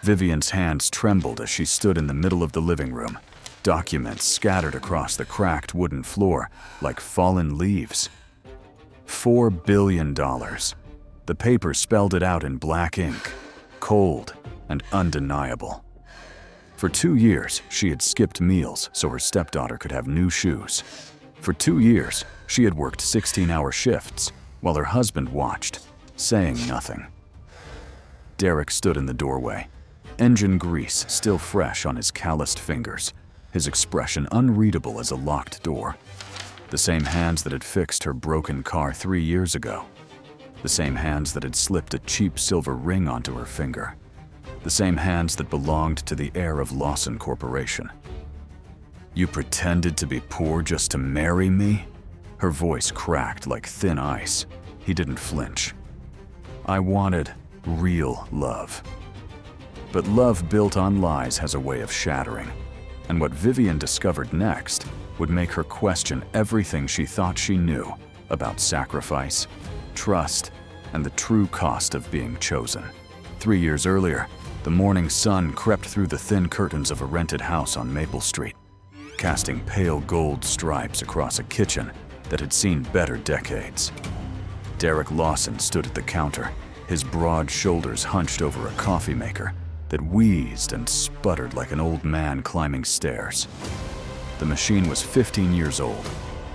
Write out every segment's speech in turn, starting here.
Vivian's hands trembled as she stood in the middle of the living room, documents scattered across the cracked wooden floor like fallen leaves. $4 billion. The paper spelled it out in black ink, cold and undeniable. For 2 years, she had skipped meals so her stepdaughter could have new shoes. For 2 years, she had worked 16-hour shifts while her husband watched, saying nothing. Derek stood in the doorway, engine grease still fresh on his calloused fingers, his expression unreadable as a locked door. The same hands that had fixed her broken car 3 years ago. The same hands that had slipped a cheap silver ring onto her finger. The same hands that belonged to the heir of Lawson Corporation. "You pretended to be poor just to marry me?" Her voice cracked like thin ice. He didn't flinch. "I wanted real love." But love built on lies has a way of shattering, and what Vivian discovered next would make her question everything she thought she knew about sacrifice, trust, and the true cost of being chosen. 3 years earlier, the morning sun crept through the thin curtains of a rented house on Maple Street, casting pale gold stripes across a kitchen that had seen better decades. Derek Lawson stood at the counter, his broad shoulders hunched over a coffee maker that wheezed and sputtered like an old man climbing stairs. The machine was 15 years old,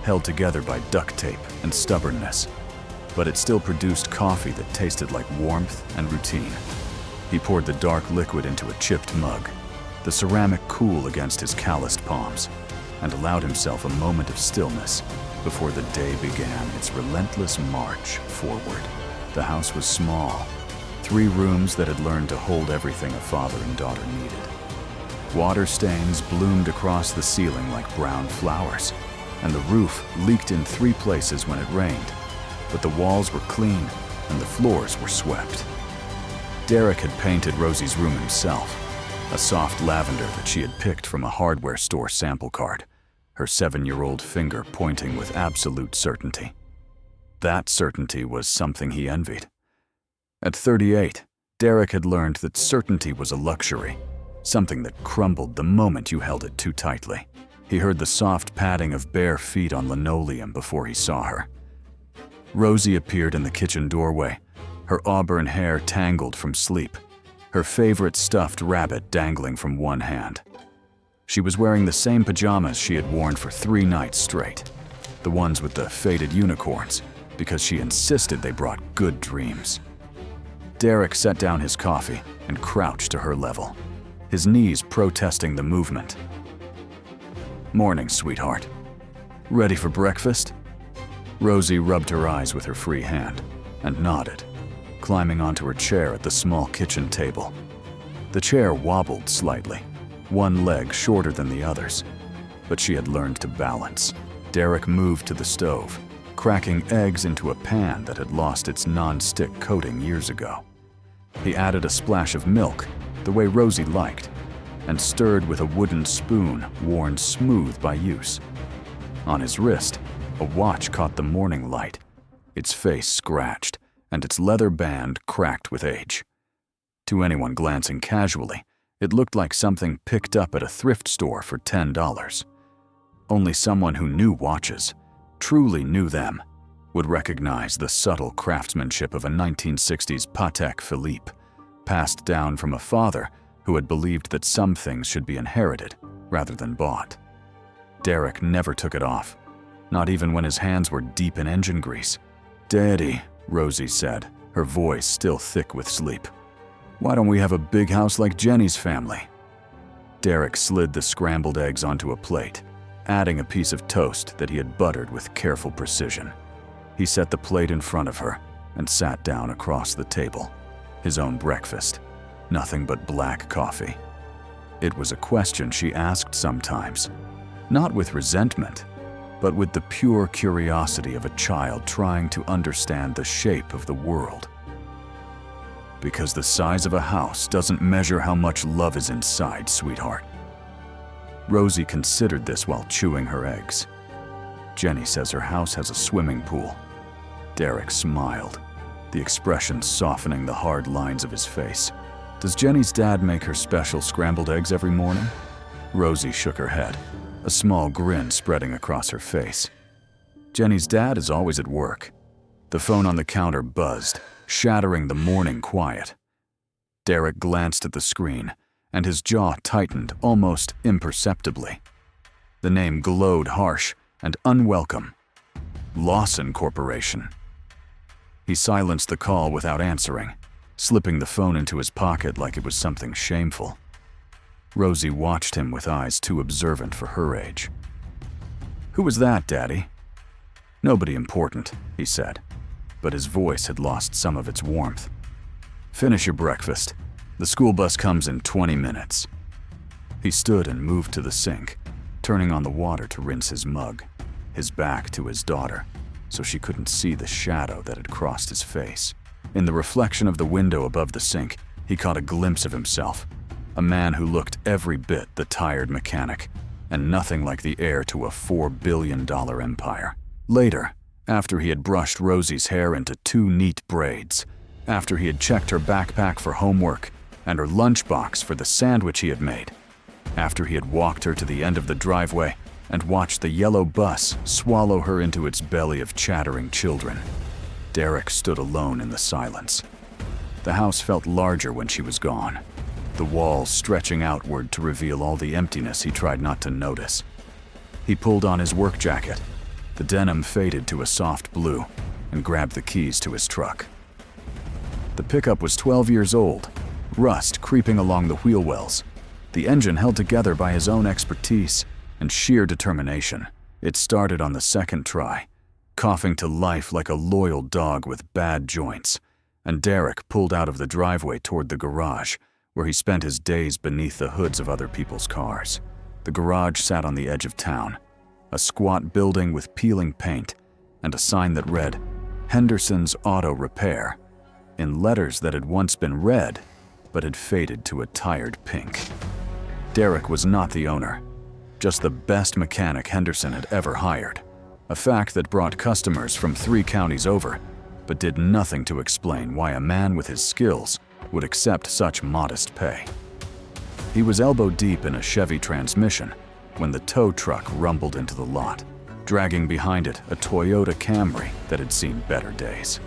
held together by duct tape and stubbornness, but it still produced coffee that tasted like warmth and routine. He poured the dark liquid into a chipped mug, the ceramic cool against his calloused palms, and allowed himself a moment of stillness before the day began its relentless march forward. The house was small, 3 rooms that had learned to hold everything a father and daughter needed. Water stains bloomed across the ceiling like brown flowers, and the roof leaked in 3 places when it rained, but the walls were clean and the floors were swept. Derek had painted Rosie's room himself, a soft lavender that she had picked from a hardware store sample card, her 7-year-old finger pointing with absolute certainty. That certainty was something he envied. At 38, Derek had learned that certainty was a luxury, something that crumbled the moment you held it too tightly. He heard the soft padding of bare feet on linoleum before he saw her. Rosie appeared in the kitchen doorway, her auburn hair tangled from sleep, her favorite stuffed rabbit dangling from one hand. She was wearing the same pajamas she had worn for 3 nights straight, the ones with the faded unicorns, because she insisted they brought good dreams. Derek set down his coffee and crouched to her level, his knees protesting the movement. "Morning, sweetheart. Ready for breakfast?" Rosie rubbed her eyes with her free hand and nodded, climbing onto her chair at the small kitchen table. The chair wobbled slightly, one leg shorter than the others, but she had learned to balance. Derek moved to the stove, cracking eggs into a pan that had lost its non-stick coating years ago. He added a splash of milk, the way Rosie liked, and stirred with a wooden spoon worn smooth by use. On his wrist, a watch caught the morning light, its face scratched and its leather band cracked with age. To anyone glancing casually, it looked like something picked up at a thrift store for $10. Only someone who knew watches, truly knew them, would recognize the subtle craftsmanship of a 1960s Patek Philippe, passed down from a father who had believed that some things should be inherited rather than bought. Derek never took it off, not even when his hands were deep in engine grease. "Daddy," Rosie said, her voice still thick with sleep, "why don't we have a big house like Jenny's family?" Derek slid the scrambled eggs onto a plate, adding a piece of toast that he had buttered with careful precision. He set the plate in front of her and sat down across the table. His own breakfast, nothing but black coffee. It was a question she asked sometimes, not with resentment, but with the pure curiosity of a child trying to understand the shape of the world. Because the size of a house doesn't measure how much love is inside, sweetheart. Rosie considered this while chewing her eggs. Jenny says her house has a swimming pool. Derek smiled, the expression softening the hard lines of his face. Does Jenny's dad make her special scrambled eggs every morning? Rosie shook her head, a small grin spreading across her face. Jenny's dad is always at work. The phone on the counter buzzed, shattering the morning quiet. Derek glanced at the screen, and his jaw tightened almost imperceptibly. The name glowed harsh and unwelcome. Lawson Corporation. He silenced the call without answering, slipping the phone into his pocket like it was something shameful. Rosie watched him with eyes too observant for her age. "Who was that, Daddy?" "Nobody important," he said, but his voice had lost some of its warmth. "Finish your breakfast. The school bus comes in 20 minutes. He stood and moved to the sink, turning on the water to rinse his mug, his back to his daughter, so she couldn't see the shadow that had crossed his face. In the reflection of the window above the sink, he caught a glimpse of himself, a man who looked every bit the tired mechanic, and nothing like the heir to a $4 billion empire. Later, after he had brushed Rosie's hair into 2 neat braids, after he had checked her backpack for homework and her lunchbox for the sandwich he had made, after he had walked her to the end of the driveway and watched the yellow bus swallow her into its belly of chattering children, Derek stood alone in the silence. The house felt larger when she was gone, the walls stretching outward to reveal all the emptiness he tried not to notice. He pulled on his work jacket. The denim faded to a soft blue, and grabbed the keys to his truck. The pickup was 12 years old, rust creeping along the wheel wells, the engine held together by his own expertise and sheer determination. It started on the second try, coughing to life like a loyal dog with bad joints, and Derek pulled out of the driveway toward the garage, where he spent his days beneath the hoods of other people's cars. The garage sat on the edge of town, a squat building with peeling paint and a sign that read, "Henderson's Auto Repair," in letters that had once been red, but had faded to a tired pink. Derek was not the owner, just the best mechanic Henderson had ever hired, a fact that brought customers from 3 counties over, but did nothing to explain why a man with his skills would accept such modest pay. He was elbow-deep in a Chevy transmission when the tow truck rumbled into the lot, dragging behind it a Toyota Camry that had seen better days.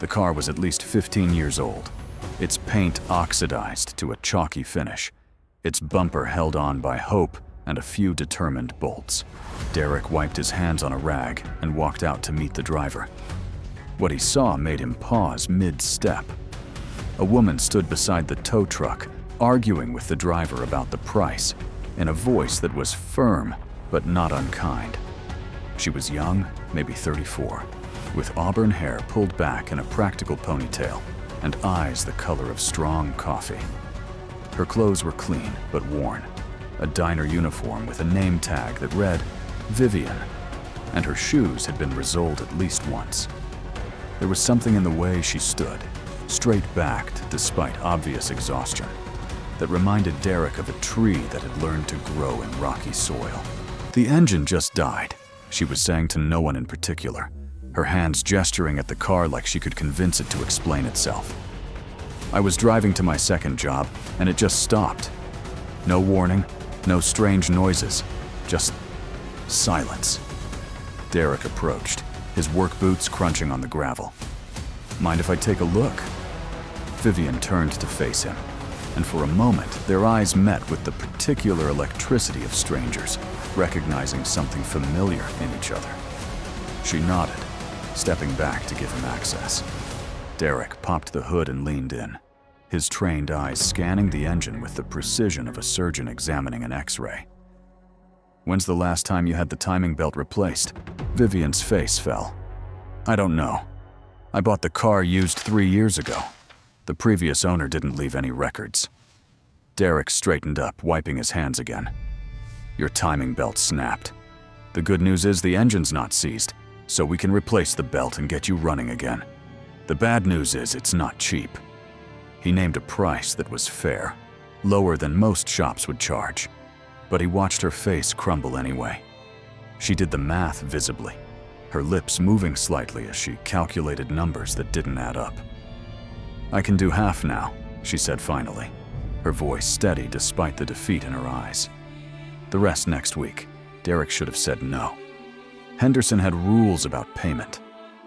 The car was at least 15 years old, its paint oxidized to a chalky finish, its bumper held on by hope and a few determined bolts. Derek wiped his hands on a rag and walked out to meet the driver. What he saw made him pause mid-step. A woman stood beside the tow truck, arguing with the driver about the price, in a voice that was firm but not unkind. She was young, maybe 34, with auburn hair pulled back in a practical ponytail and eyes the color of strong coffee. Her clothes were clean but worn, a diner uniform with a name tag that read Vivian, and her shoes had been resoled at least once. There was something in the way she stood, straight-backed despite obvious exhaustion, that reminded Derek of a tree that had learned to grow in rocky soil. "The engine just died," she was saying to no one in particular, her hands gesturing at the car like she could convince it to explain itself. "I was driving to my second job, and it just stopped. No warning, no strange noises, just silence." Derek approached, his work boots crunching on the gravel. "Mind if I take a look?" Vivian turned to face him, and for a moment their eyes met with the particular electricity of strangers, recognizing something familiar in each other. She nodded, stepping back to give him access. Derek popped the hood and leaned in, his trained eyes scanning the engine with the precision of a surgeon examining an X-ray. "When's the last time you had the timing belt replaced?" Vivian's face fell. "I don't know. I bought the car used 3 years ago. The previous owner didn't leave any records." Derek straightened up, wiping his hands again. "Your timing belt snapped. The good news is the engine's not seized, so we can replace the belt and get you running again. The bad news is it's not cheap." He named a price that was fair, lower than most shops would charge, but he watched her face crumble anyway. She did the math visibly, her lips moving slightly as she calculated numbers that didn't add up. "I can do half now," she said finally, her voice steady despite the defeat in her eyes. The rest next week. Derek should have said no. Henderson had rules about payment,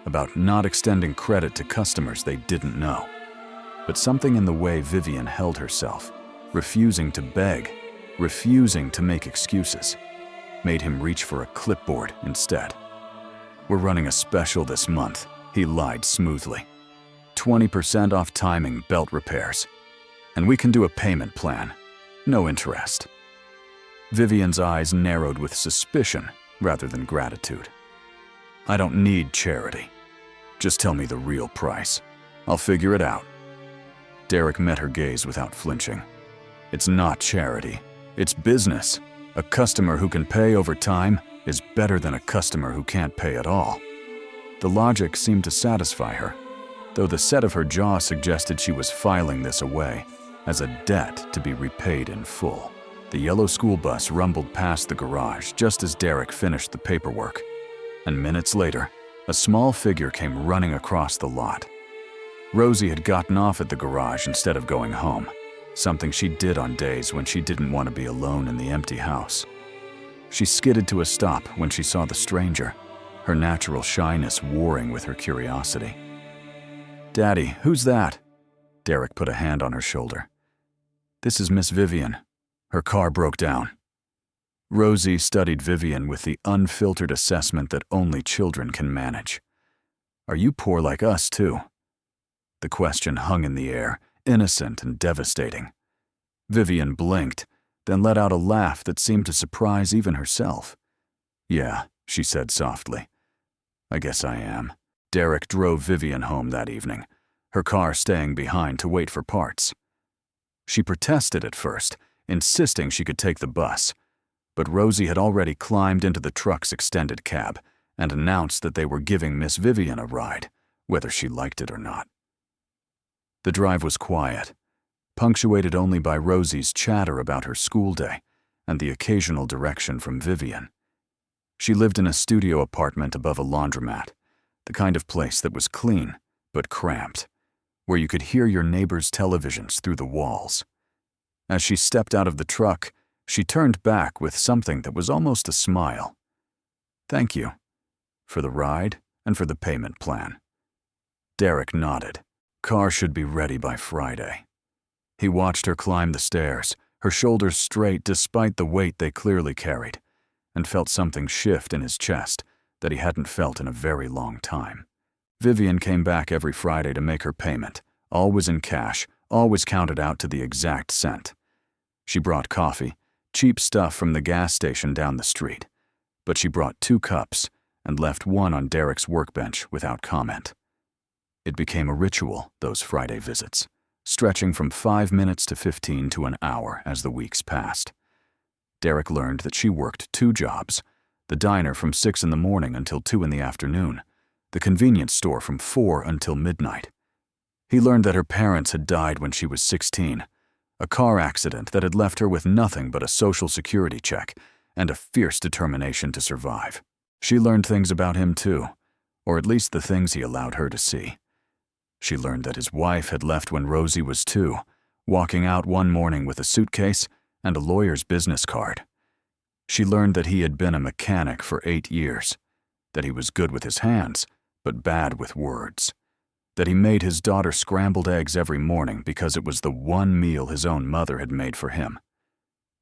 about not extending credit to customers they didn't know. But something in the way Vivian held herself, refusing to beg, refusing to make excuses, made him reach for a clipboard instead. "We're running a special this month," he lied smoothly. 20% off timing belt repairs. And we can do a payment plan. No interest. Vivian's eyes narrowed with suspicion rather than gratitude. "I don't need charity. Just tell me the real price. I'll figure it out." Derek met her gaze without flinching. "It's not charity. It's business. A customer who can pay over time is better than a customer who can't pay at all." The logic seemed to satisfy her, though the set of her jaw suggested she was filing this away as a debt to be repaid in full. The yellow school bus rumbled past the garage just as Derek finished the paperwork, and minutes later, a small figure came running across the lot. Rosie had gotten off at the garage instead of going home, something she did on days when she didn't want to be alone in the empty house. She skidded to a stop when she saw the stranger, her natural shyness warring with her curiosity. "Daddy, who's that?" Derek put a hand on her shoulder. "This is Miss Vivian. Her car broke down." Rosie studied Vivian with the unfiltered assessment that only children can manage. "Are you poor like us, too?" The question hung in the air, innocent and devastating. Vivian blinked, then let out a laugh that seemed to surprise even herself. "Yeah," she said softly. "I guess I am." Derek drove Vivian home that evening, her car staying behind to wait for parts. She protested at first, insisting she could take the bus, but Rosie had already climbed into the truck's extended cab and announced that they were giving Miss Vivian a ride, whether she liked it or not. The drive was quiet, punctuated only by Rosie's chatter about her school day and the occasional direction from Vivian. She lived in a studio apartment above a laundromat, the kind of place that was clean but cramped, where you could hear your neighbors' televisions through the walls. As she stepped out of the truck, she turned back with something that was almost a smile. "Thank you. For the ride and for the payment plan." Derek nodded. Car should be ready by Friday. He watched her climb the stairs, her shoulders straight despite the weight they clearly carried, and felt something shift in his chest that he hadn't felt in a very long time. Vivian came back every Friday to make her payment, always in cash, always counted out to the exact cent. She brought coffee, cheap stuff from the gas station down the street, but she brought 2 cups and left one on Derek's workbench without comment. It became a ritual, those Friday visits, stretching from 5 minutes to 15 to an hour as the weeks passed. Derek learned that she worked 2 jobs, the diner from 6 in the morning until 2 in the afternoon, the convenience store from 4 until midnight. He learned that her parents had died when she was 16, a car accident that had left her with nothing but a Social Security check and a fierce determination to survive. She learned things about him too, or at least the things he allowed her to see. She learned that his wife had left when Rosie was 2, walking out one morning with a suitcase and a lawyer's business card. She learned that he had been a mechanic for 8 years, that he was good with his hands, but bad with words, that he made his daughter scrambled eggs every morning because it was the one meal his own mother had made for him.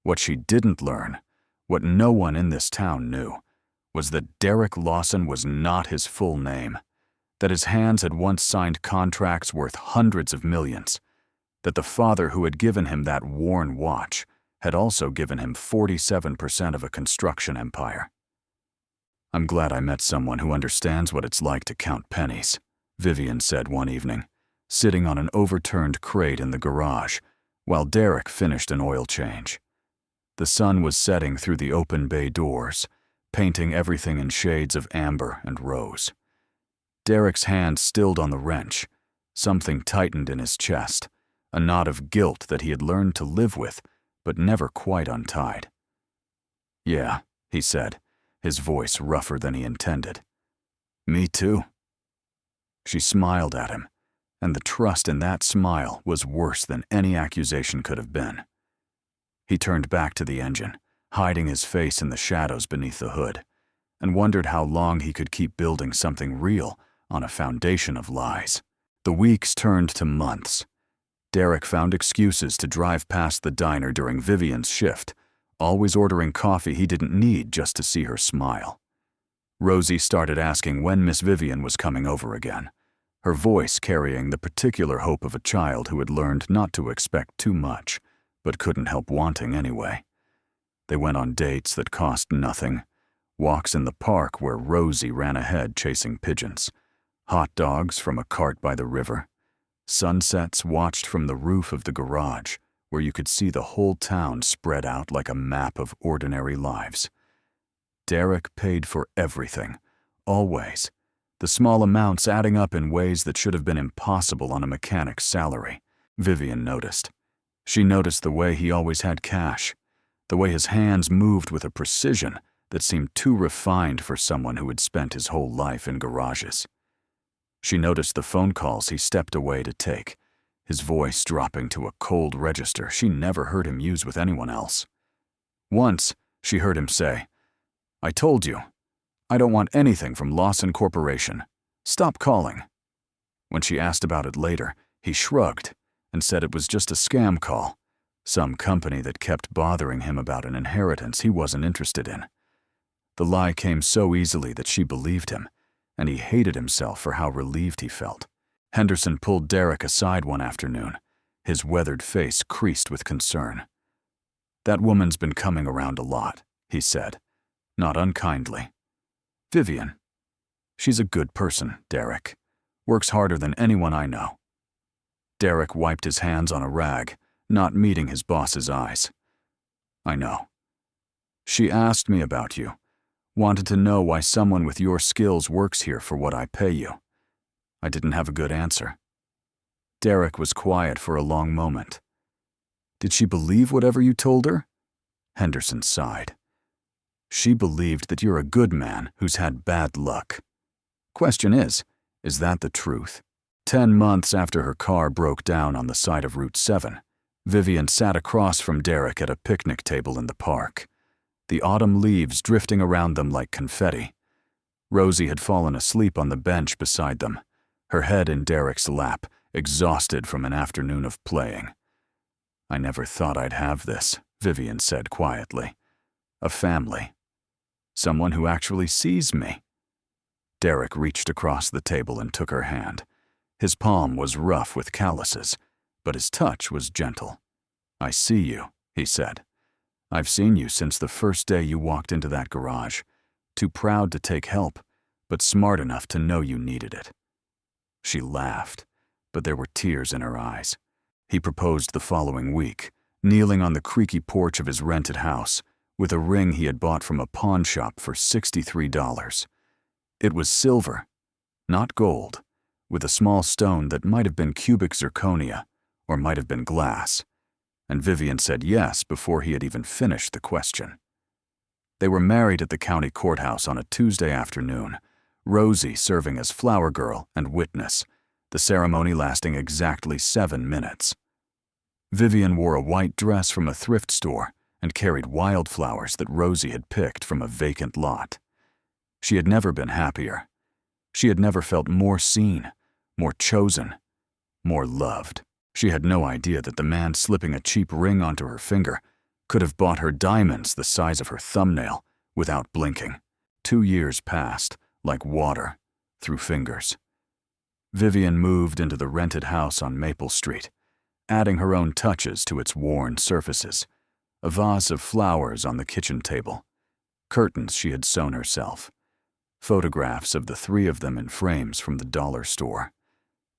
What she didn't learn, what no one in this town knew, was that Derek Lawson was not his full name, that his hands had once signed contracts worth hundreds of millions, that the father who had given him that worn watch had also given him 47% of a construction empire. "I'm glad I met someone who understands what it's like to count pennies," Vivian said one evening, sitting on an overturned crate in the garage while Derek finished an oil change. The sun was setting through the open bay doors, painting everything in shades of amber and rose. Derek's hand stilled on the wrench. Something tightened in his chest, a knot of guilt that he had learned to live with, but never quite untied. "Yeah," he said, his voice rougher than he intended. "Me too." She smiled at him, and the trust in that smile was worse than any accusation could have been. He turned back to the engine, hiding his face in the shadows beneath the hood, and wondered how long he could keep building something real on a foundation of lies. The weeks turned to months. Derek found excuses to drive past the diner during Vivian's shift, always ordering coffee he didn't need just to see her smile. Rosie started asking when Miss Vivian was coming over again, her voice carrying the particular hope of a child who had learned not to expect too much, but couldn't help wanting anyway. They went on dates that cost nothing, walks in the park where Rosie ran ahead chasing pigeons, hot dogs from a cart by the river, sunsets watched from the roof of the garage where you could see the whole town spread out like a map of ordinary lives. Derek paid for everything, always, the small amounts adding up in ways that should have been impossible on a mechanic's salary. Vivian noticed. She noticed the way he always had cash, the way his hands moved with a precision that seemed too refined for someone who had spent his whole life in garages. She noticed the phone calls he stepped away to take, his voice dropping to a cold register she never heard him use with anyone else. Once, she heard him say, "I told you, I don't want anything from Lawson Corporation. Stop calling." When she asked about it later, he shrugged and said it was just a scam call, some company that kept bothering him about an inheritance he wasn't interested in. The lie came so easily that she believed him, and he hated himself for how relieved he felt. Henderson pulled Derek aside one afternoon, his weathered face creased with concern. "That woman's been coming around a lot," he said, not unkindly. "Vivian. She's a good person, Derek. Works harder than anyone I know." Derek wiped his hands on a rag, not meeting his boss's eyes. "I know. She asked me about you. Wanted to know why someone with your skills works here for what I pay you. I didn't have a good answer." Derek was quiet for a long moment. "Did she believe whatever you told her?" Henderson sighed. "She believed that you're a good man who's had bad luck. Question is that the truth?" 10 months after her car broke down on the side of Route 7, Vivian sat across from Derek at a picnic table in the park, the autumn leaves drifting around them like confetti. Rosie had fallen asleep on the bench beside them, her head in Derek's lap, exhausted from an afternoon of playing. "I never thought I'd have this," Vivian said quietly. "A family. Someone who actually sees me." Derek reached across the table and took her hand. His palm was rough with calluses, but his touch was gentle. "I see you," he said. "I've seen you since the first day you walked into that garage, too proud to take help, but smart enough to know you needed it." She laughed, but there were tears in her eyes. He proposed the following week, kneeling on the creaky porch of his rented house, with a ring he had bought from a pawn shop for $63. It was silver, not gold, with a small stone that might have been cubic zirconia or might have been glass, and Vivian said yes before he had even finished the question. They were married at the county courthouse on a Tuesday afternoon, Rosie serving as flower girl and witness, the ceremony lasting exactly 7 minutes. Vivian wore a white dress from a thrift store and carried wildflowers that Rosie had picked from a vacant lot. She had never been happier. She had never felt more seen, more chosen, more loved. She had no idea that the man slipping a cheap ring onto her finger could have bought her diamonds the size of her thumbnail without blinking. 2 years passed, like water, through fingers. Vivian moved into the rented house on Maple Street, adding her own touches to its worn surfaces. A vase of flowers on the kitchen table, curtains she had sewn herself, photographs of the 3 of them in frames from the dollar store.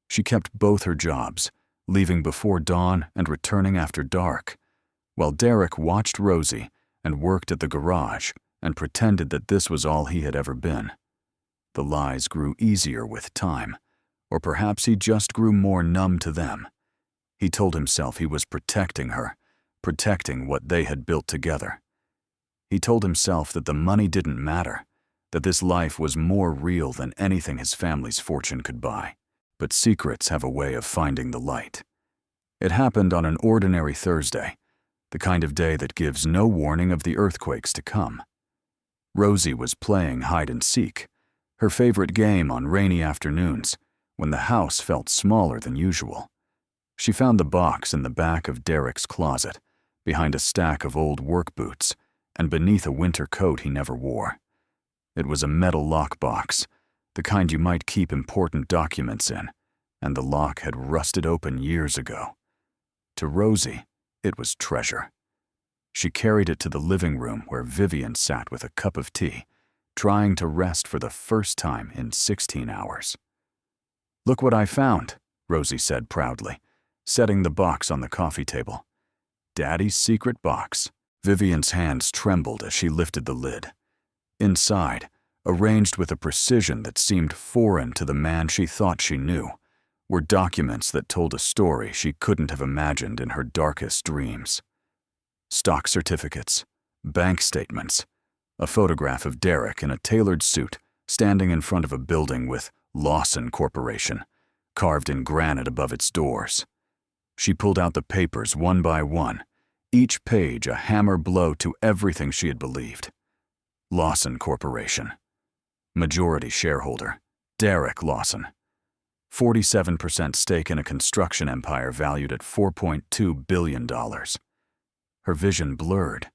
She kept both her jobs, leaving before dawn and returning after dark, while Derek watched Rosie and worked at the garage and pretended that this was all he had ever been. The lies grew easier with time, or perhaps he just grew more numb to them. He told himself he was protecting her, protecting what they had built together. He told himself that the money didn't matter, that this life was more real than anything his family's fortune could buy. But secrets have a way of finding the light. It happened on an ordinary Thursday, the kind of day that gives no warning of the earthquakes to come. Rosie was playing hide-and-seek, her favorite game on rainy afternoons, when the house felt smaller than usual. She found the box in the back of Derek's closet, behind a stack of old work boots, and beneath a winter coat he never wore. It was a metal lockbox, the kind you might keep important documents in, and the lock had rusted open years ago. To Rosie, it was treasure. She carried it to the living room where Vivian sat with a cup of tea, trying to rest for the first time in 16 hours. "Look what I found," Rosie said proudly, setting the box on the coffee table. Daddy's secret box. Vivian's hands trembled as she lifted the lid. Inside, arranged with a precision that seemed foreign to the man she thought she knew, were documents that told a story she couldn't have imagined in her darkest dreams. Stock certificates, bank statements, a photograph of Derek in a tailored suit standing in front of a building with Lawson Corporation carved in granite above its doors. She pulled out the papers one by one, each page a hammer blow to everything she had believed. Lawson Corporation. Majority shareholder, Derek Lawson. 47% stake in a construction empire valued at $4.2 billion. Her vision blurred,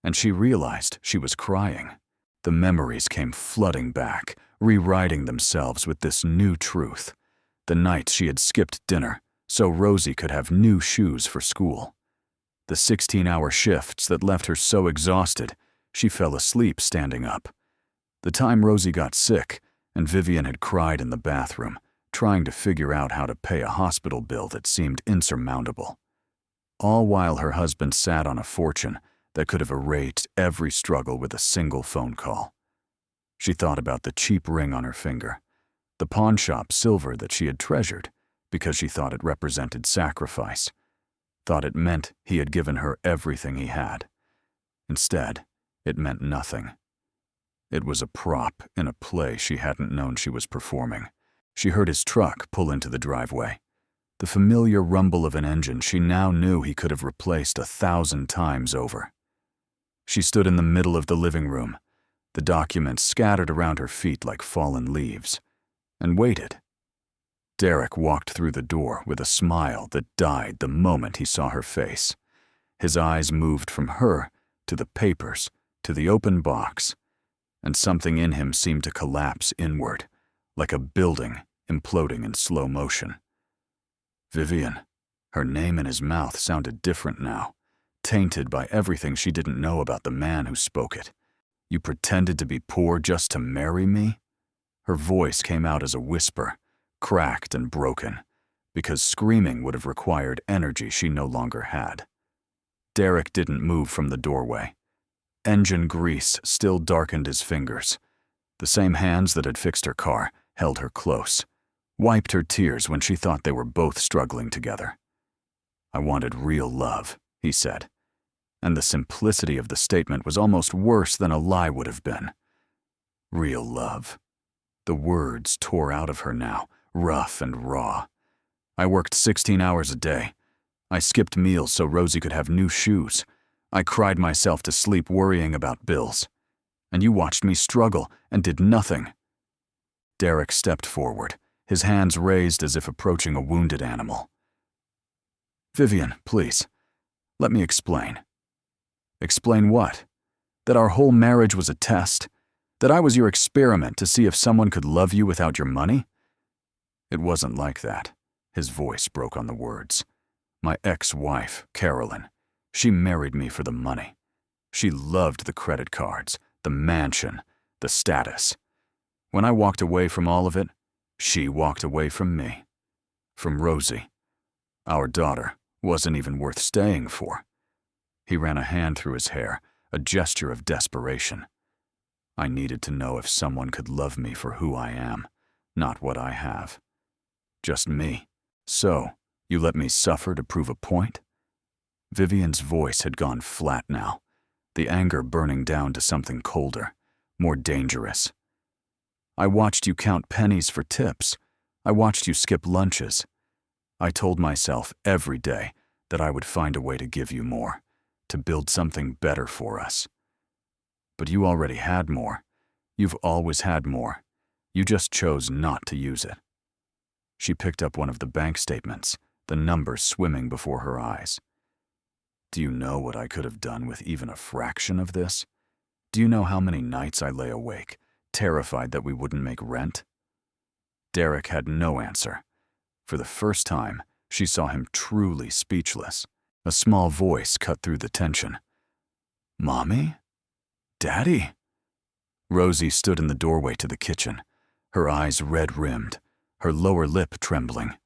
and she realized she was crying. The memories came flooding back, rewriting themselves with this new truth. The nights she had skipped dinner so Rosie could have new shoes for school. The 16-hour shifts that left her so exhausted, she fell asleep standing up. The time Rosie got sick, and Vivian had cried in the bathroom, trying to figure out how to pay a hospital bill that seemed insurmountable. All while her husband sat on a fortune that could have erased every struggle with a single phone call. She thought about the cheap ring on her finger, the pawnshop silver that she had treasured because she thought it represented sacrifice, thought it meant he had given her everything he had. Instead, it meant nothing. It was a prop in a play she hadn't known she was performing. She heard his truck pull into the driveway. The familiar rumble of an engine she now knew he could have replaced 1,000 times over. She stood in the middle of the living room, the documents scattered around her feet like fallen leaves, and waited. Derek walked through the door with a smile that died the moment he saw her face. His eyes moved from her to the papers to the open box, and something in him seemed to collapse inward, like a building imploding in slow motion. Vivian. Her name in his mouth sounded different now, tainted by everything she didn't know about the man who spoke it. "You pretended to be poor just to marry me?" Her voice came out as a whisper, cracked and broken, because screaming would have required energy she no longer had. Derek didn't move from the doorway. Engine grease still darkened his fingers. The same hands that had fixed her car held her close, wiped her tears when she thought they were both struggling together. "I wanted real love," he said, and the simplicity of the statement was almost worse than a lie would have been. Real love. The words tore out of her now, rough and raw. "I worked 16 hours a day. I skipped meals so Rosie could have new shoes. I cried myself to sleep worrying about bills. And you watched me struggle and did nothing." Derek stepped forward, his hands raised as if approaching a wounded animal. "Vivian, please, let me explain." "Explain what? That our whole marriage was a test? That I was your experiment to see if someone could love you without your money?" "It wasn't like that." His voice broke on the words. "My ex-wife, Carolyn, she married me for the money. She loved the credit cards, the mansion, the status. When I walked away from all of it, she walked away from me. From Rosie. Our daughter wasn't even worth staying for." He ran a hand through his hair, a gesture of desperation. "I needed to know if someone could love me for who I am, not what I have. Just me. So, you let me suffer to prove a point?" Vivian's voice had gone flat now, the anger burning down to something colder, more dangerous. "I watched you count pennies for tips. I watched you skip lunches. I told myself every day that I would find a way to give you more, to build something better for us. But you already had more. You've always had more. You just chose not to use it." She picked up one of the bank statements, the numbers swimming before her eyes. "Do you know what I could have done with even a fraction of this? Do you know how many nights I lay awake, terrified that we wouldn't make rent?" Derek had no answer. For the first time, she saw him truly speechless. A small voice cut through the tension. "Mommy? Daddy?" Rosie stood in the doorway to the kitchen, her eyes red-rimmed, her lower lip trembling.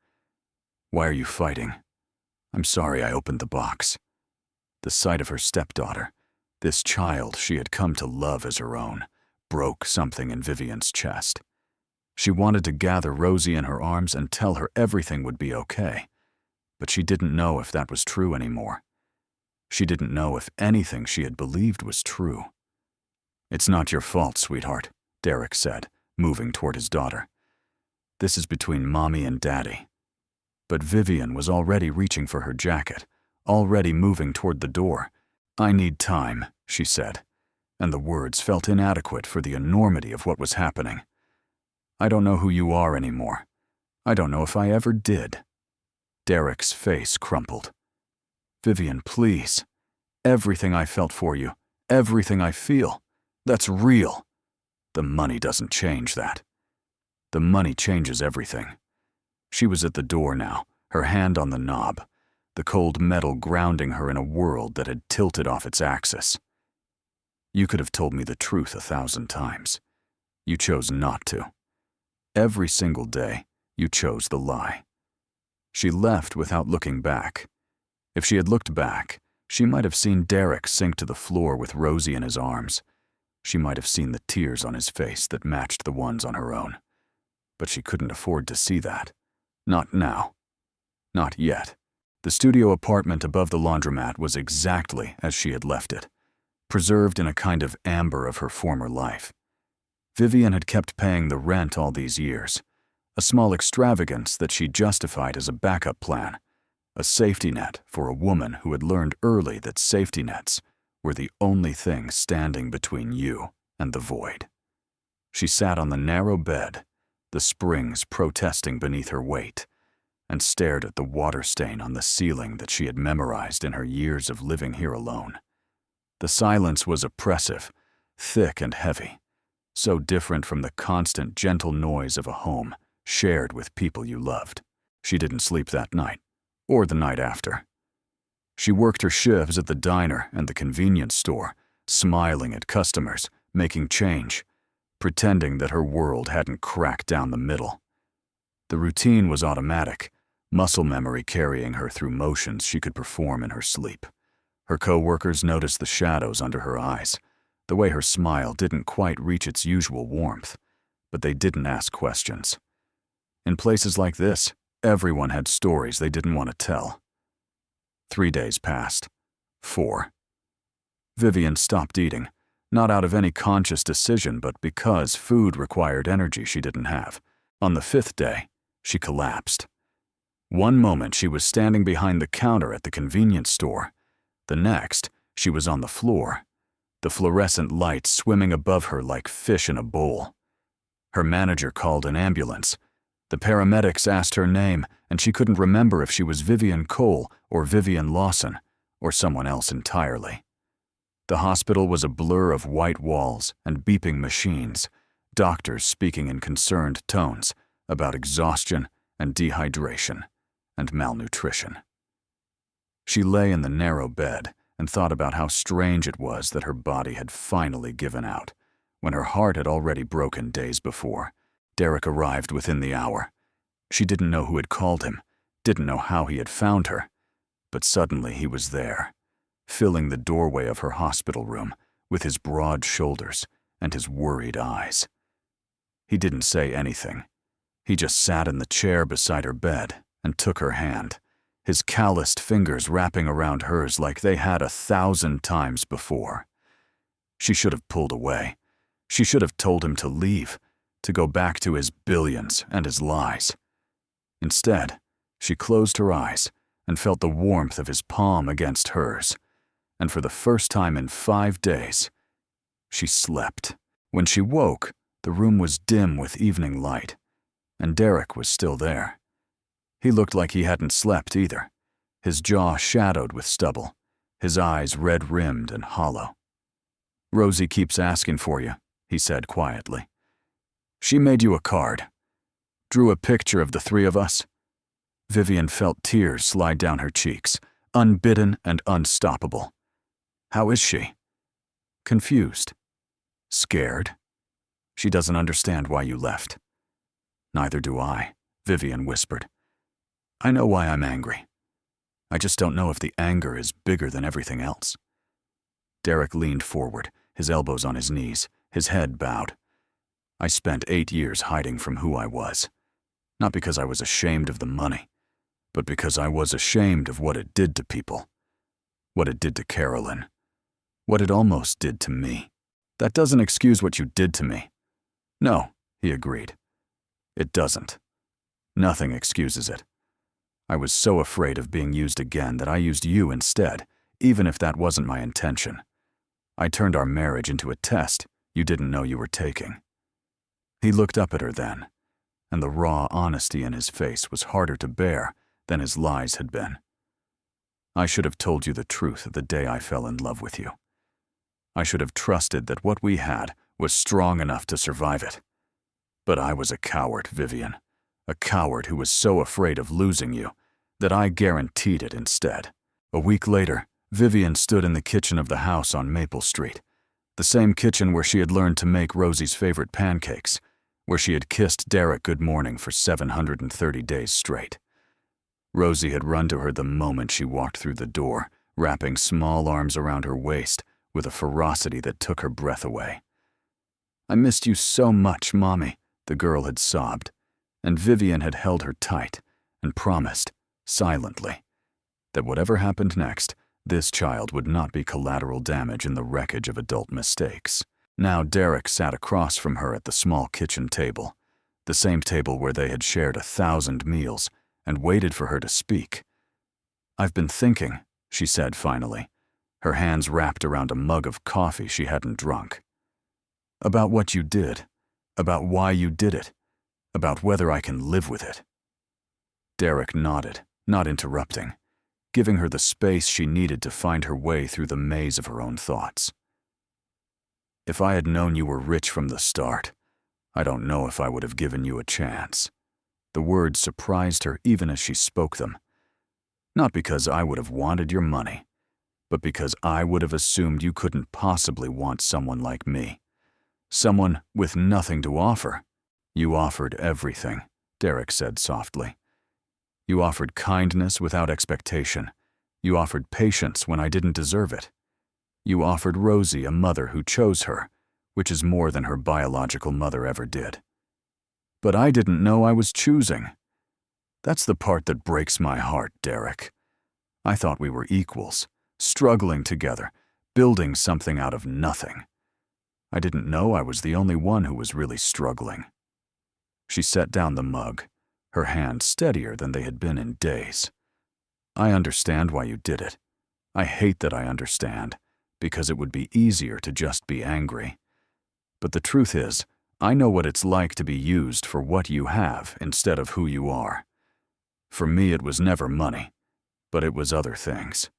"Why are you fighting?" "I'm sorry I opened the box." The sight of her stepdaughter, this child she had come to love as her own, broke something in Vivian's chest. She wanted to gather Rosie in her arms and tell her everything would be okay, but she didn't know if that was true anymore. She didn't know if anything she had believed was true. "It's not your fault, sweetheart," Derek said, moving toward his daughter. "This is between Mommy and Daddy." But Vivian was already reaching for her jacket, already moving toward the door. "I need time," she said, and the words felt inadequate for the enormity of what was happening. "I don't know who you are anymore. I don't know if I ever did." Derek's face crumpled. "Vivian, please. Everything I felt for you, everything I feel, that's real. The money doesn't change that. The money changes everything." She was at the door now, her hand on the knob, the cold metal grounding her in a world that had tilted off its axis. "You could have told me the truth 1,000 times. You chose not to. Every single day, you chose the lie." She left without looking back. If she had looked back, she might have seen Derek sink to the floor with Rosie in his arms. She might have seen the tears on his face that matched the ones on her own. But she couldn't afford to see that. Not now. Not yet. The studio apartment above the laundromat was exactly as she had left it, preserved in a kind of amber of her former life. Vivian had kept paying the rent all these years, a small extravagance that she justified as a backup plan, a safety net for a woman who had learned early that safety nets were the only thing standing between you and the void. She sat on the narrow bed, the springs protesting beneath her weight, and stared at the water stain on the ceiling that she had memorized in her years of living here alone. The silence was oppressive, thick and heavy, so different from the constant, gentle noise of a home shared with people you loved. She didn't sleep that night, or the night after. She worked her shifts at the diner and the convenience store, smiling at customers, making change, pretending that her world hadn't cracked down the middle. The routine was automatic, muscle memory carrying her through motions she could perform in her sleep. Her co-workers noticed the shadows under her eyes, the way her smile didn't quite reach its usual warmth, but they didn't ask questions. In places like this, everyone had stories they didn't want to tell. 3 days passed. 4. Vivian stopped eating, not out of any conscious decision, but because food required energy she didn't have. On the 5th day, she collapsed. One moment she was standing behind the counter at the convenience store. The next, she was on the floor, the fluorescent lights swimming above her like fish in a bowl. Her manager called an ambulance. The paramedics asked her name, and she couldn't remember if she was Vivian Cole or Vivian Lawson, or someone else entirely. The hospital was a blur of white walls and beeping machines, doctors speaking in concerned tones about exhaustion and dehydration and malnutrition. She lay in the narrow bed and thought about how strange it was that her body had finally given out, when her heart had already broken days before. Derek arrived within the hour. She didn't know who had called him, didn't know how he had found her, but suddenly he was there, filling the doorway of her hospital room with his broad shoulders and his worried eyes. He didn't say anything. He just sat in the chair beside her bed and took her hand, his calloused fingers wrapping around hers like they had 1,000 times before. She should have pulled away. She should have told him to leave, to go back to his billions and his lies. Instead, she closed her eyes and felt the warmth of his palm against hers, and for the first time in 5 days, she slept. When she woke, the room was dim with evening light, and Derek was still there. He looked like he hadn't slept either, his jaw shadowed with stubble, his eyes red-rimmed and hollow. "Rosie keeps asking for you," he said quietly. "She made you a card. Drew a picture of the 3 of us." Vivian felt tears slide down her cheeks, unbidden and unstoppable. "How is she?" "Confused." "Scared?" "She doesn't understand why you left." "Neither do I," Vivian whispered. "I know why I'm angry. I just don't know if the anger is bigger than everything else." Derek leaned forward, his elbows on his knees, his head bowed. "I spent 8 years hiding from who I was. Not because I was ashamed of the money, but because I was ashamed of what it did to people. What it did to Carolyn. What it almost did to me. That doesn't excuse what you did to me." "No," he agreed. "It doesn't. Nothing excuses it. I was so afraid of being used again that I used you instead, even if that wasn't my intention. I turned our marriage into a test you didn't know you were taking." He looked up at her then, and the raw honesty in his face was harder to bear than his lies had been. "I should have told you the truth the day I fell in love with you. I should have trusted that what we had was strong enough to survive it. But I was a coward, Vivian. A coward who was so afraid of losing you that I guaranteed it instead." A week later, Vivian stood in the kitchen of the house on Maple Street, the same kitchen where she had learned to make Rosie's favorite pancakes, where she had kissed Derek good morning for 730 days straight. Rosie had run to her the moment she walked through the door, wrapping small arms around her waist with a ferocity that took her breath away. "I missed you so much, Mommy," the girl had sobbed, and Vivian had held her tight and promised, silently, that whatever happened next, this child would not be collateral damage in the wreckage of adult mistakes. Now Derek sat across from her at the small kitchen table, the same table where they had shared 1,000 meals, and waited for her to speak. "I've been thinking," she said finally, her hands wrapped around a mug of coffee she hadn't drunk. "About what you did, about why you did it, about whether I can live with it." Derek nodded, not interrupting, giving her the space she needed to find her way through the maze of her own thoughts. "If I had known you were rich from the start, I don't know if I would have given you a chance." The words surprised her even as she spoke them. "Not because I would have wanted your money, but because I would have assumed you couldn't possibly want someone like me. Someone with nothing to offer." "You offered everything," Derek said softly. "You offered kindness without expectation. You offered patience when I didn't deserve it. You offered Rosie a mother who chose her, which is more than her biological mother ever did. But I didn't know I was choosing. That's the part that breaks my heart, Derek. I thought we were equals, struggling together, building something out of nothing. I didn't know I was the only one who was really struggling." She set down the mug, her hands steadier than they had been in days. "I understand why you did it. I hate that I understand, because it would be easier to just be angry. But the truth is, I know what it's like to be used for what you have instead of who you are. For me, it was never money, but it was other things.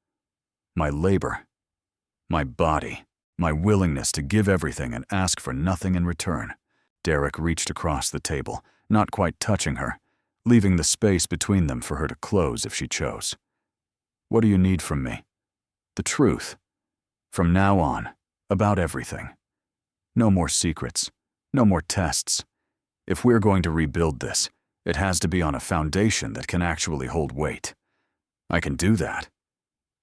My labor, my body, my willingness to give everything and ask for nothing in return." Derek reached across the table, not quite touching her, leaving the space between them for her to close if she chose. "What do you need from me?" "The truth. From now on, about everything. No more secrets. No more tests. If we're going to rebuild this, it has to be on a foundation that can actually hold weight. I can do that."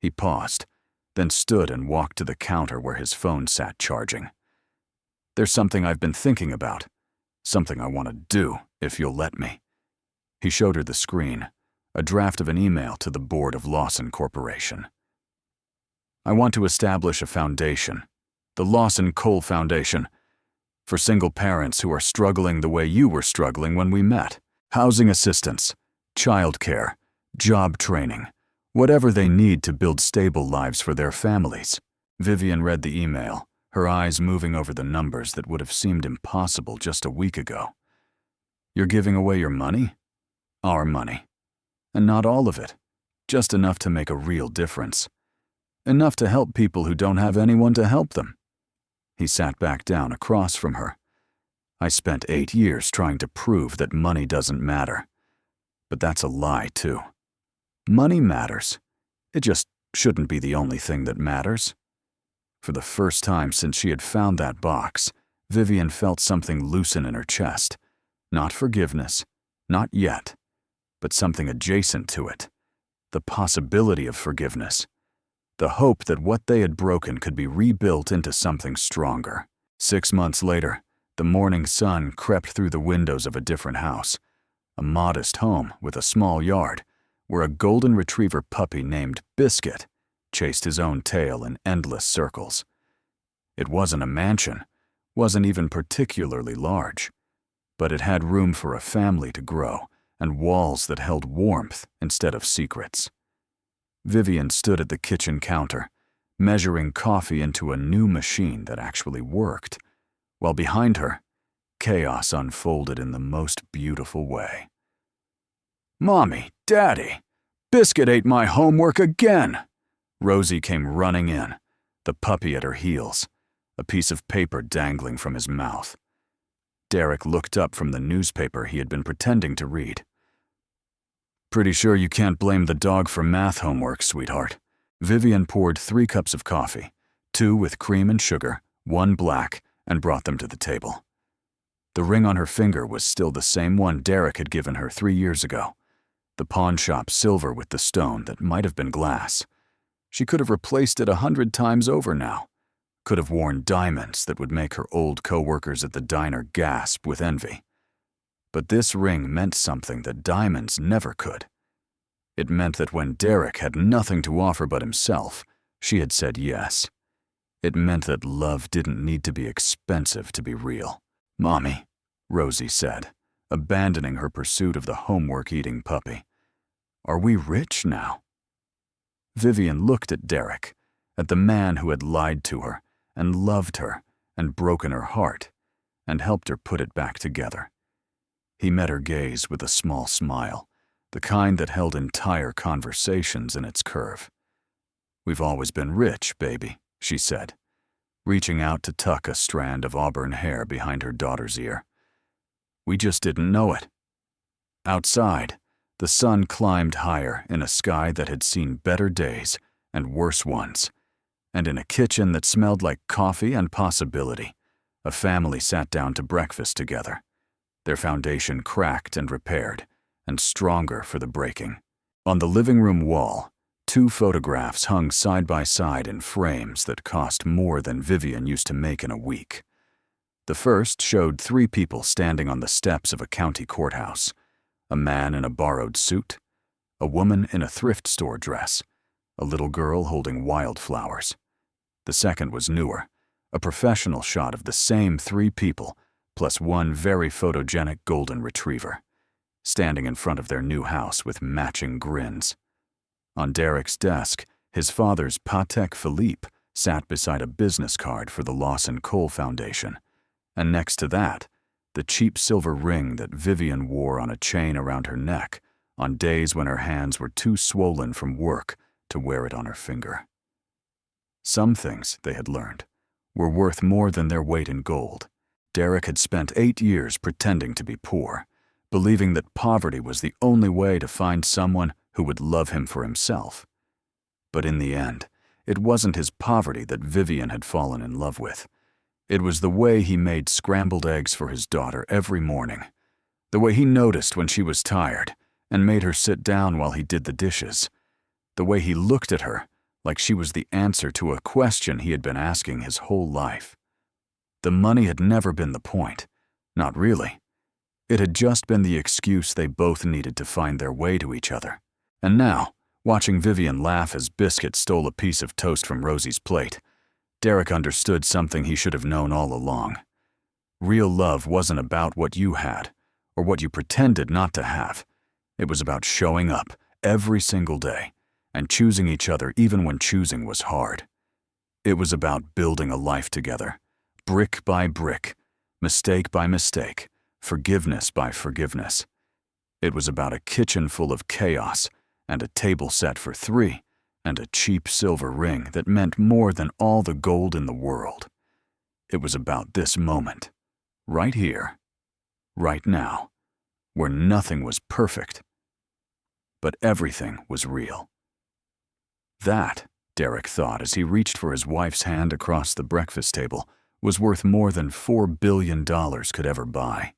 He paused, then stood and walked to the counter where his phone sat charging. "There's something I've been thinking about. Something I want to do, if you'll let me." He showed her the screen, a draft of an email to the board of Lawson Corporation. "I want to establish a foundation, the Lawson Coal Foundation, for single parents who are struggling the way you were struggling when we met. Housing assistance, childcare, job training, whatever they need to build stable lives for their families. Vivian read the email, her eyes moving over the numbers that would have seemed impossible just a week ago. You're giving away your money? Our money. And not all of it, just enough to make a real difference. Enough to help people who don't have anyone to help them. He sat back down across from her. I spent 8 years trying to prove that money doesn't matter. But that's a lie, too. Money matters. It just shouldn't be the only thing that matters. For the first time since she had found that box, Vivian felt something loosen in her chest. Not forgiveness, not yet, but something adjacent to it. The possibility of forgiveness. The hope that what they had broken could be rebuilt into something stronger. 6 months later, the morning sun crept through the windows of a different house. A modest home with a small yard, where a golden retriever puppy named Biscuit chased his own tail in endless circles. It wasn't a mansion, wasn't even particularly large, but it had room for a family to grow and walls that held warmth instead of secrets. Vivian stood at the kitchen counter, measuring coffee into a new machine that actually worked, while behind her, chaos unfolded in the most beautiful way. "Mommy, Daddy, Biscuit ate my homework again!" Rosie came running in, the puppy at her heels, a piece of paper dangling from his mouth. Derek looked up from the newspaper he had been pretending to read. "Pretty sure you can't blame the dog for math homework, sweetheart." Vivian poured 3 cups of coffee, 2 with cream and sugar, 1 black, and brought them to the table. The ring on her finger was still the same one Derek had given her 3 years ago. The pawn shop silver with the stone that might have been glass. She could have replaced it 100 times over now. Could have worn diamonds that would make her old co-workers at the diner gasp with envy. But this ring meant something that diamonds never could. It meant that when Derek had nothing to offer but himself, she had said yes. It meant that love didn't need to be expensive to be real. "Mommy," Rosie said, abandoning her pursuit of the homework-eating puppy. "Are we rich now?" Vivian looked at Derek, at the man who had lied to her and loved her and broken her heart and helped her put it back together. He met her gaze with a small smile, the kind that held entire conversations in its curve. "We've always been rich, baby," she said, reaching out to tuck a strand of auburn hair behind her daughter's ear. "We just didn't know it." Outside, the sun climbed higher in a sky that had seen better days and worse ones, and in a kitchen that smelled like coffee and possibility, a family sat down to breakfast together, their foundation cracked and repaired, and stronger for the breaking. On the living room wall, 2 photographs hung side by side in frames that cost more than Vivian used to make in a week. The first showed 3 people standing on the steps of a county courthouse, a man in a borrowed suit, a woman in a thrift store dress, a little girl holding wildflowers. The second was newer, a professional shot of the same 3 people, plus 1 very photogenic golden retriever, standing in front of their new house with matching grins. On Derek's desk, his father's Patek Philippe sat beside a business card for the Lawson Coal Foundation, and next to that, the cheap silver ring that Vivian wore on a chain around her neck on days when her hands were too swollen from work to wear it on her finger. Some things, they had learned, were worth more than their weight in gold. Derek had spent 8 years pretending to be poor, believing that poverty was the only way to find someone who would love him for himself. But in the end, it wasn't his poverty that Vivian had fallen in love with. It was the way he made scrambled eggs for his daughter every morning, the way he noticed when she was tired and made her sit down while he did the dishes, the way he looked at her like she was the answer to a question he had been asking his whole life. The money had never been the point, not really. It had just been the excuse they both needed to find their way to each other. And now, watching Vivian laugh as Biscuit stole a piece of toast from Rosie's plate, Derek understood something he should have known all along. Real love wasn't about what you had, or what you pretended not to have. It was about showing up every single day and choosing each other even when choosing was hard. It was about building a life together, brick by brick, mistake by mistake, forgiveness by forgiveness. It was about a kitchen full of chaos and a table set for 3 and a cheap silver ring that meant more than all the gold in the world. It was about this moment, right here, right now, where nothing was perfect, but everything was real. That, Derek thought as he reached for his wife's hand across the breakfast table, was worth more than $4 billion could ever buy.